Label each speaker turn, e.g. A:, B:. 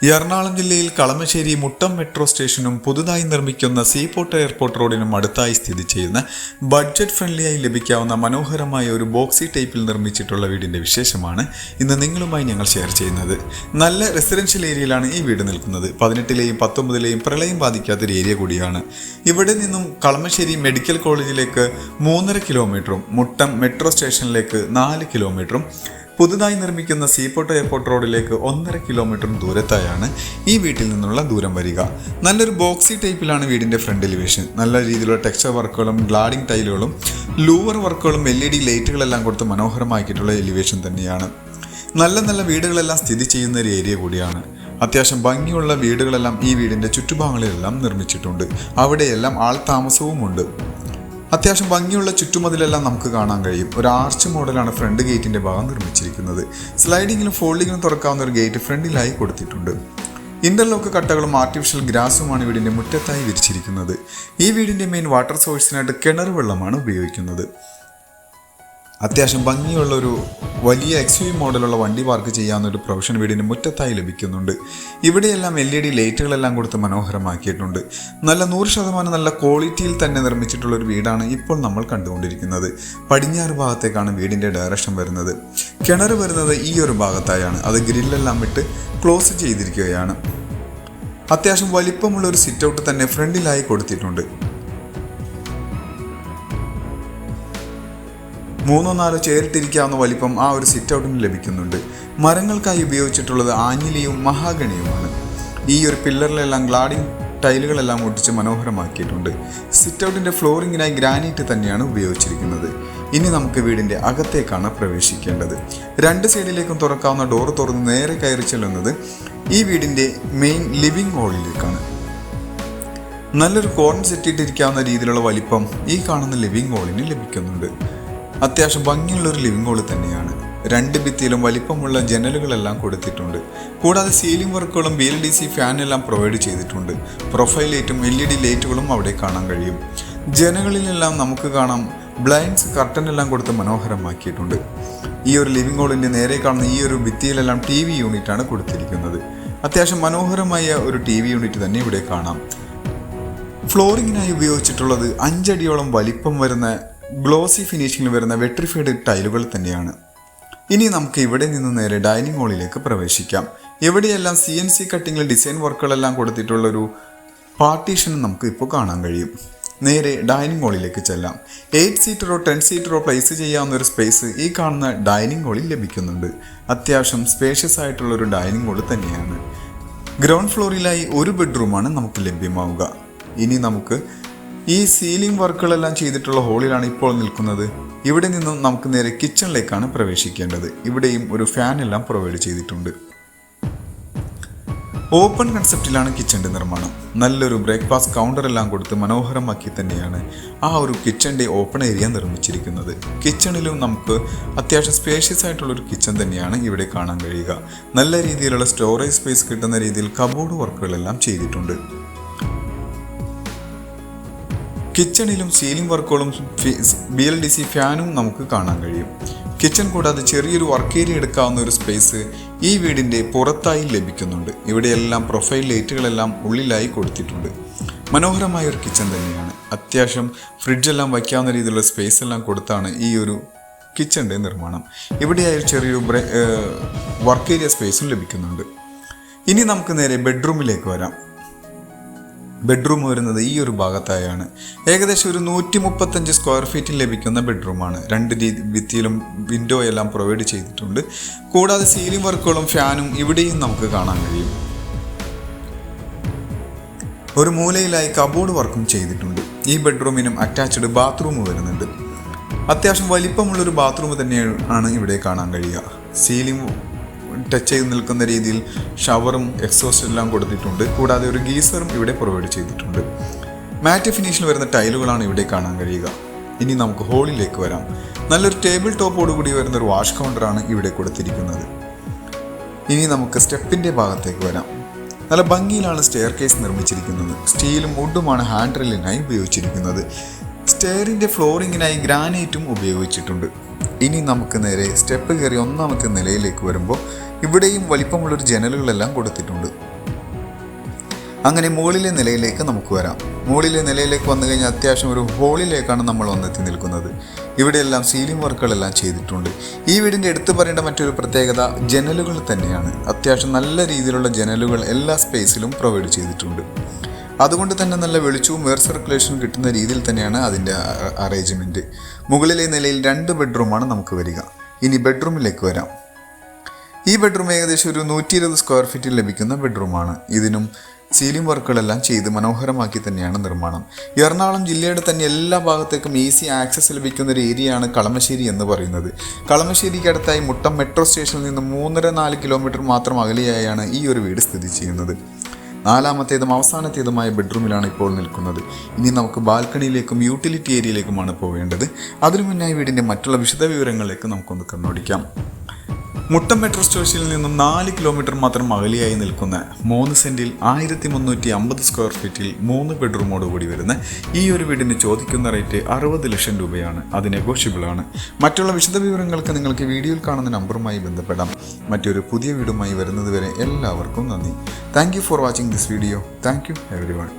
A: എറണാകുളം ജില്ലയിൽ കളമശ്ശേരി മുട്ടം മെട്രോ സ്റ്റേഷനും പുതുതായി നിർമ്മിക്കുന്ന സീപോർട്ട് എയർപോർട്ട് റോഡിനും അടുത്തായി സ്ഥിതി ചെയ്യുന്ന ബഡ്ജറ്റ് ഫ്രണ്ട്ലിയായി ലഭിക്കാവുന്ന മനോഹരമായ ഒരു ബോക്സി ടൈപ്പിൽ നിർമ്മിച്ചിട്ടുള്ള വീടിന്റെ വിശേഷമാണ് ഇന്ന് നിങ്ങളുമായി ഞങ്ങൾ ഷെയർ ചെയ്യുന്നത്. നല്ല റെസിഡൻഷ്യൽ ഏരിയയിലാണ് ഈ വീട് നിൽക്കുന്നത്. 18ലെയും 19ലെയും പ്രളയം ബാധിക്കാത്തൊരു ഏരിയ കൂടിയാണ്. ഇവിടെ നിന്നും കളമശ്ശേരി മെഡിക്കൽ കോളേജിലേക്ക് 3.5 കിലോമീറ്ററും മുട്ടം മെട്രോ സ്റ്റേഷനിലേക്ക് 4 കിലോമീറ്ററും പുതുതായി നിർമ്മിക്കുന്ന സീപോർട്ട് എയർപോർട്ട് റോഡിലേക്ക് 1.5 കിലോമീറ്റർ ദൂരത്തായാണ് ഈ വീട്ടിൽ നിന്നുള്ള ദൂരം വരിക. നല്ലൊരു ബോക്സി ടൈപ്പിലാണ് വീടിന്റെ ഫ്രണ്ട് എലിവേഷൻ. നല്ല രീതിയിലുള്ള ടെക്സ്ചർ വർക്കുകളും ഗ്ലാഡിംഗ് ടൈലുകളും ലൂവർ വർക്കുകളും LED ലൈറ്റുകളെല്ലാം കൊടുത്ത് മനോഹരമാക്കിയിട്ടുള്ള എലിവേഷൻ തന്നെയാണ്. നല്ല വീടുകളെല്ലാം സ്ഥിതി ചെയ്യുന്ന ഒരു ഏരിയ കൂടിയാണ്. അത്യാവശ്യം ഭംഗിയുള്ള വീടുകളെല്ലാം ഈ വീടിന്റെ ചുറ്റുഭാഗങ്ങളിലെല്ലാം നിർമ്മിച്ചിട്ടുണ്ട്. അവിടെയെല്ലാം ആൾ താമസവുമുണ്ട്. അത്യാവശ്യം ഭംഗിയുള്ള ചുറ്റുമതിലെല്ലാം നമുക്ക് കാണാൻ കഴിയും. ഒരു ആർച്ച് മോഡലാണ് ഫ്രണ്ട് ഗേറ്റിന്റെ ഭാഗം നിർമ്മിച്ചിരിക്കുന്നത്. സ്ലൈഡിങ്ങിലും ഫോൾഡിങ്ങിലും തുറക്കാവുന്ന ഒരു ഗേറ്റ് ഫ്രണ്ടിലായി കൊടുത്തിട്ടുണ്ട്. ഇന്റർലോക്ക് കട്ടകളും ആർട്ടിഫിഷ്യൽ ഗ്രാസുമാണ് വീടിന്റെ മുറ്റത്തായി വിരിച്ചിരിക്കുന്നത്. ഈ വീടിന്റെ മെയിൻ വാട്ടർ സോഴ്സിനായിട്ട് കിണർ വെള്ളമാണ് ഉപയോഗിക്കുന്നത്. അത്യാവശ്യം ഭംഗിയുള്ള ഒരു വലിയ XUV മോഡലുള്ള വണ്ടി പാർക്ക് ചെയ്യാവുന്ന ഒരു പ്രൊവിഷൻ വീടിന് മുറ്റത്തായി ലഭിക്കുന്നുണ്ട്. ഇവിടെയെല്ലാം LED ലൈറ്റുകളെല്ലാം കൊടുത്ത് മനോഹരമാക്കിയിട്ടുണ്ട്. നല്ല 100% നല്ല ക്വാളിറ്റിയിൽ തന്നെ നിർമ്മിച്ചിട്ടുള്ള ഒരു വീടാണ് ഇപ്പോൾ നമ്മൾ കണ്ടുകൊണ്ടിരിക്കുന്നത്. പടിഞ്ഞാറ് ഭാഗത്തേക്കാണ് വീടിന്റെ ഡയറക്ഷൻ വരുന്നത്. കിണർ വരുന്നത് ഈ ഒരു ഭാഗത്തായാണ്. അത് ഗ്രില്ലെല്ലാം വിട്ട് ക്ലോസ് ചെയ്തിരിക്കുകയാണ്. അത്യാവശ്യം വലിപ്പമുള്ള ഒരു സിറ്റ് ഔട്ട് തന്നെ ഫ്രണ്ടിലായി കൊടുത്തിട്ടുണ്ട്. 3-4 ചെയറിട്ടിരിക്കാവുന്ന വലിപ്പം ആ ഒരു സിറ്റ് ഔട്ടിന് ലഭിക്കുന്നുണ്ട്. മരങ്ങൾക്കായി ഉപയോഗിച്ചിട്ടുള്ളത് ആഞ്ഞിലിയും മഹാഗണിയുമാണ്. ഈ ഒരു പില്ലറിലെല്ലാം ഗ്ലാഡിംഗ് ടൈലുകളെല്ലാം ഒട്ടിച്ച് മനോഹരമാക്കിയിട്ടുണ്ട്. സിറ്റ് ഔട്ടിന്റെ ഫ്ലോറിങ്ങിനായി ഗ്രാനൈറ്റ് തന്നെയാണ് ഉപയോഗിച്ചിരിക്കുന്നത്. ഇനി നമുക്ക് വീടിന്റെ അകത്തേക്കാണ് പ്രവേശിക്കേണ്ടത്. 2 സൈഡിലേക്കും തുറക്കാവുന്ന ഡോർ തുറന്ന് നേരെ കയറി ചെല്ലുന്നത് ഈ വീടിന്റെ മെയിൻ ലിവിംഗ് ഹാളിലേക്കാണ്. നല്ലൊരു കോർണർ സെറ്റിട്ടിരിക്കാവുന്ന രീതിയിലുള്ള വലിപ്പം ഈ കാണുന്ന ലിവിംഗ് ഹാളിന് ലഭിക്കുന്നുണ്ട്. അത്യാവശ്യം ഭംഗിയുള്ളൊരു ലിവിംഗ് ഹാൾ തന്നെയാണ്. 2 ഭിത്തിയിലും വലിപ്പമുള്ള ജനലുകളെല്ലാം കൊടുത്തിട്ടുണ്ട്. കൂടാതെ സീലിംഗ് വർക്കുകളും BLDC ഫാനെല്ലാം പ്രൊവൈഡ് ചെയ്തിട്ടുണ്ട്. പ്രൊഫൈൽ ലൈറ്റും LED ലൈറ്റുകളും അവിടെ കാണാൻ കഴിയും. ജനലുകളിലെല്ലാം നമുക്ക് കാണാം ബ്ലൈൻഡ്സ് കർട്ടനെല്ലാം കൊടുത്ത് മനോഹരമാക്കിയിട്ടുണ്ട്. ഈ ഒരു ലിവിംഗ് ഹാളിൻ്റെ നേരെ കാണുന്ന ഈ ഒരു ഭിത്തിയിലെല്ലാം TV യൂണിറ്റാണ് കൊടുത്തിരിക്കുന്നത്. അത്യാവശ്യം മനോഹരമായ ഒരു TV യൂണിറ്റ് തന്നെ ഇവിടെ കാണാം. ഫ്ലോറിങ്ങിനായി ഉപയോഗിച്ചിട്ടുള്ളത് 5 അടിയോളം വലിപ്പം വരുന്ന ഗ്ലോസി ഫിനിഷിങ്ങിൽ വരുന്ന വെട്രിഫൈഡ് ടൈലുകൾ തന്നെയാണ്. ഇനി നമുക്ക് ഇവിടെ നിന്ന് നേരെ ഡൈനിങ് ഹാളിലേക്ക് പ്രവേശിക്കാം. എവിടെയെല്ലാം CNC കട്ടിങ്ങിൽ ഡിസൈൻ വർക്കുകളെല്ലാം കൊടുത്തിട്ടുള്ളൊരു പാർട്ടീഷൻ നമുക്ക് ഇപ്പോൾ കാണാൻ കഴിയും. നേരെ ഡൈനിങ് ഹാളിലേക്ക് ചെല്ലാം. 8 സീറ്ററോ 10 സീറ്ററോ പ്ലേസ് ചെയ്യാവുന്ന ഒരു സ്പേസ് ഈ കാണുന്ന ഡൈനിങ് ഹാളിൽ ലഭിക്കുന്നുണ്ട്. അത്യാവശ്യം സ്പേഷ്യസ് ആയിട്ടുള്ളൊരു ഡൈനിങ് ഹാൾ തന്നെയാണ്. ഗ്രൗണ്ട് ഫ്ലോറിലായി ഒരു ബെഡ്റൂമാണ് നമുക്ക് ലഭ്യമാവുക. ഇനി നമുക്ക് ഈ സീലിംഗ് വർക്കുകളെല്ലാം ചെയ്തിട്ടുള്ള ഹോളിലാണ് ഇപ്പോൾ നിൽക്കുന്നത്. ഇവിടെ നിന്നും നമുക്ക് നേരെ കിച്ചണിലേക്കാണ് പ്രവേശിക്കേണ്ടത്. ഇവിടെയും ഒരു ഫാൻ എല്ലാം പ്രൊവൈഡ് ചെയ്തിട്ടുണ്ട്. ഓപ്പൺ കൺസെപ്റ്റിലാണ് കിച്ചണിൻ്റെ നിർമ്മാണം. നല്ലൊരു ബ്രേക്ക്ഫാസ്റ്റ് കൗണ്ടർ എല്ലാം കൊടുത്ത് മനോഹരമാക്കി തന്നെയാണ് ആ ഒരു കിച്ചണിൻ്റെ ഓപ്പൺ ഏരിയ നിർമ്മിച്ചിരിക്കുന്നത്. കിച്ചണിലും നമുക്ക് അത്യാവശ്യം സ്പേഷ്യസ് ആയിട്ടുള്ളൊരു കിച്ചൺ തന്നെയാണ് ഇവിടെ കാണാൻ കഴിയുക. നല്ല രീതിയിലുള്ള സ്റ്റോറേജ് സ്പേസ് കിട്ടുന്ന രീതിയിൽ കബോർഡ് വർക്കുകളെല്ലാം ചെയ്തിട്ടുണ്ട്. കിച്ചണിലും സീലിംഗ് വർക്കുകളും BLDC ഫാനും നമുക്ക് കാണാൻ കഴിയും. കിച്ചൺ കൂടാതെ ചെറിയൊരു വർക്ക് ഏരിയ എടുക്കാവുന്ന ഒരു സ്പേസ് ഈ വീടിൻ്റെ പുറത്തായി ലഭിക്കുന്നുണ്ട്. ഇവിടെയെല്ലാം പ്രൊഫൈൽ ലൈറ്റുകളെല്ലാം ഉള്ളിലായി കൊടുത്തിട്ടുണ്ട്. മനോഹരമായ ഒരു കിച്ചൺ തന്നെയാണ്. അത്യാവശ്യം ഫ്രിഡ്ജെല്ലാം വയ്ക്കാവുന്ന രീതിയിലുള്ള സ്പേസ് എല്ലാം കൊടുത്താണ് ഈ ഒരു കിച്ചണിൻ്റെ നിർമ്മാണം. ഇവിടെയായി ചെറിയൊരു വർക്ക് ഏരിയ സ്പേസും ലഭിക്കുന്നുണ്ട്. ഇനി നമുക്ക് നേരെ ബെഡ്റൂമിലേക്ക് വരാം. ബെഡ്റൂം വരുന്നത് ഈ ഒരു ഭാഗത്തായാണ്. ഏകദേശം ഒരു 135 സ്ക്വയർ ഫീറ്റിൽ ലഭിക്കുന്ന ബെഡ്റൂമാണ്. 2 ഭിത്തിയിലും വിൻഡോ എല്ലാം പ്രൊവൈഡ് ചെയ്തിട്ടുണ്ട്. കൂടാതെ സീലിംഗ് വർക്കുകളും ഫാനും ഇവിടെയും നമുക്ക് കാണാൻ കഴിയും. ഒരു മൂലയിലായി കബോർഡ് വർക്കും ചെയ്തിട്ടുണ്ട്. ഈ ബെഡ്റൂമിനും അറ്റാച്ച്ഡ് ബാത്റൂം വരുന്നുണ്ട്. അത്യാവശ്യം വലിപ്പമുള്ളൊരു ബാത്റൂം തന്നെയാണ് ഇവിടെ കാണാൻ കഴിയുക. സീലിംഗ് ടച്ച് ചെയ്ത് നിൽക്കുന്ന രീതിയിൽ ഷവറും എക്സോസ്റ്റ് എല്ലാം കൊടുത്തിട്ടുണ്ട്. കൂടാതെ ഒരു ഗീസറും ഇവിടെ പ്രൊവൈഡ് ചെയ്തിട്ടുണ്ട്. മാറ്റ് ഫിനിഷിൽ വരുന്ന ടൈലുകളാണ് ഇവിടെ കാണാൻ കഴിയുക. ഇനി നമുക്ക് ഹോളിലേക്ക് വരാം. നല്ലൊരു ടേബിൾ ടോപ്പോടുകൂടി വരുന്ന ഒരു വാഷ് കൗണ്ടറാണ് ഇവിടെ കൊടുത്തിരിക്കുന്നത്. ഇനി നമുക്ക് സ്റ്റെപ്പിൻ്റെ ഭാഗത്തേക്ക് വരാം. നല്ല ഭംഗിയിലാണ് സ്റ്റെയർ കേസ് നിർമ്മിച്ചിരിക്കുന്നത്. സ്റ്റീലും വുഡുമാണ് ഹാൻഡ് റെയിലിനായി ഉപയോഗിച്ചിരിക്കുന്നത്. സ്റ്റെയറിൻ്റെ ഫ്ലോറിങ്ങിനായി ഗ്രാനൈറ്റും ഉപയോഗിച്ചിട്ടുണ്ട്. ഇനി നമുക്ക് നേരെ സ്റ്റെപ്പ് കയറി 1ാമത്തെ നിലയിലേക്ക് വരുമ്പോൾ ഇവിടെയും വലിപ്പമുള്ളൊരു ജനലുകളെല്ലാം കൊടുത്തിട്ടുണ്ട്. അങ്ങനെ മുകളിലെ നിലയിലേക്ക് നമുക്ക് വരാം. മുകളിലെ നിലയിലേക്ക് വന്നു കഴിഞ്ഞാൽ അത്യാവശ്യം ഒരു ഹോളിലേക്കാണ് നമ്മൾ വന്നെത്തി നിൽക്കുന്നത്. ഇവിടെയെല്ലാം സീലിംഗ് വർക്കുകളെല്ലാം ചെയ്തിട്ടുണ്ട്. ഈ വീടിൻ്റെ എടുത്തു പറയേണ്ട മറ്റൊരു പ്രത്യേകത ജനലുകൾ തന്നെയാണ്. അത്യാവശ്യം നല്ല രീതിയിലുള്ള ജനലുകൾ എല്ലാ സ്പേസിലും പ്രൊവൈഡ് ചെയ്തിട്ടുണ്ട്. അതുകൊണ്ട് തന്നെ നല്ല വെളിച്ചവും എയർ സർക്കുലേഷനും കിട്ടുന്ന രീതിയിൽ തന്നെയാണ് അതിൻ്റെ അറേഞ്ച്മെൻറ്റ്. മുകളിലെ നിലയിൽ 2 ബെഡ്റൂമാണ് നമുക്ക് വരിക. ഇനി ബെഡ്റൂമിലേക്ക് വരാം. ഈ ബെഡ്റൂം ഏകദേശം ഒരു 120 സ്ക്വയർ ഫീറ്റിൽ ലഭിക്കുന്ന ബെഡ്റൂമാണ്. ഇതിനും സീലിംഗ് വർക്കുകളെല്ലാം ചെയ്ത് മനോഹരമാക്കി തന്നെയാണ് നിർമ്മാണം. എറണാകുളം ജില്ലയുടെ തന്നെ എല്ലാ ഭാഗത്തേക്കും ഈസി ആക്സസ് ലഭിക്കുന്ന ഒരു ഏരിയയാണ് കളമശ്ശേരി എന്ന് പറയുന്നത്. കളമശ്ശേരിക്ക് അടുത്തായി മുട്ടം മെട്രോ സ്റ്റേഷനിൽ നിന്ന് 3.5-4 കിലോമീറ്റർ മാത്രം അകലെയായാണ് ഈ ഒരു വീട് സ്ഥിതി ചെയ്യുന്നത്. 4ാമത്തേതും അവസാനത്തേതുമായ ബെഡ്റൂമിലാണ് ഇപ്പോൾ നിൽക്കുന്നത്. ഇനി നമുക്ക് ബാൽക്കണിയിലേക്കും യൂട്ടിലിറ്റി ഏരിയയിലേക്കുമാണ് പോവേണ്ടത്. അതിനു മുന്നായി വീടിൻ്റെ മറ്റുള്ള വിശദ വിവരങ്ങളിലേക്ക് നമുക്കൊന്ന് കണ്ണോടിക്കാം. മുട്ടം മെട്രോ സ്റ്റേഷനിൽ നിന്നും 4 കിലോമീറ്റർ മാത്രം അകലെയായി നിൽക്കുന്ന 3 സെൻറ്റിൽ 1350 സ്ക്വയർ ഫീറ്റിൽ 3 ബെഡ്റൂമോടുകൂടി വരുന്ന ഈ ഒരു വീടിന് ചോദിക്കുന്ന റേറ്റ് 60 ലക്ഷം രൂപയാണ്. അത് നെഗോഷ്യബിളാണ്. മറ്റുള്ള വിശദ വിവരങ്ങൾക്ക് നിങ്ങൾക്ക് വീഡിയോയിൽ കാണുന്ന നമ്പറുമായി ബന്ധപ്പെടാം. മറ്റൊരു പുതിയ വീടുമായി വരുന്നതുവരെ എല്ലാവർക്കും നന്ദി. Thank you for watching this video. Thank you everyone.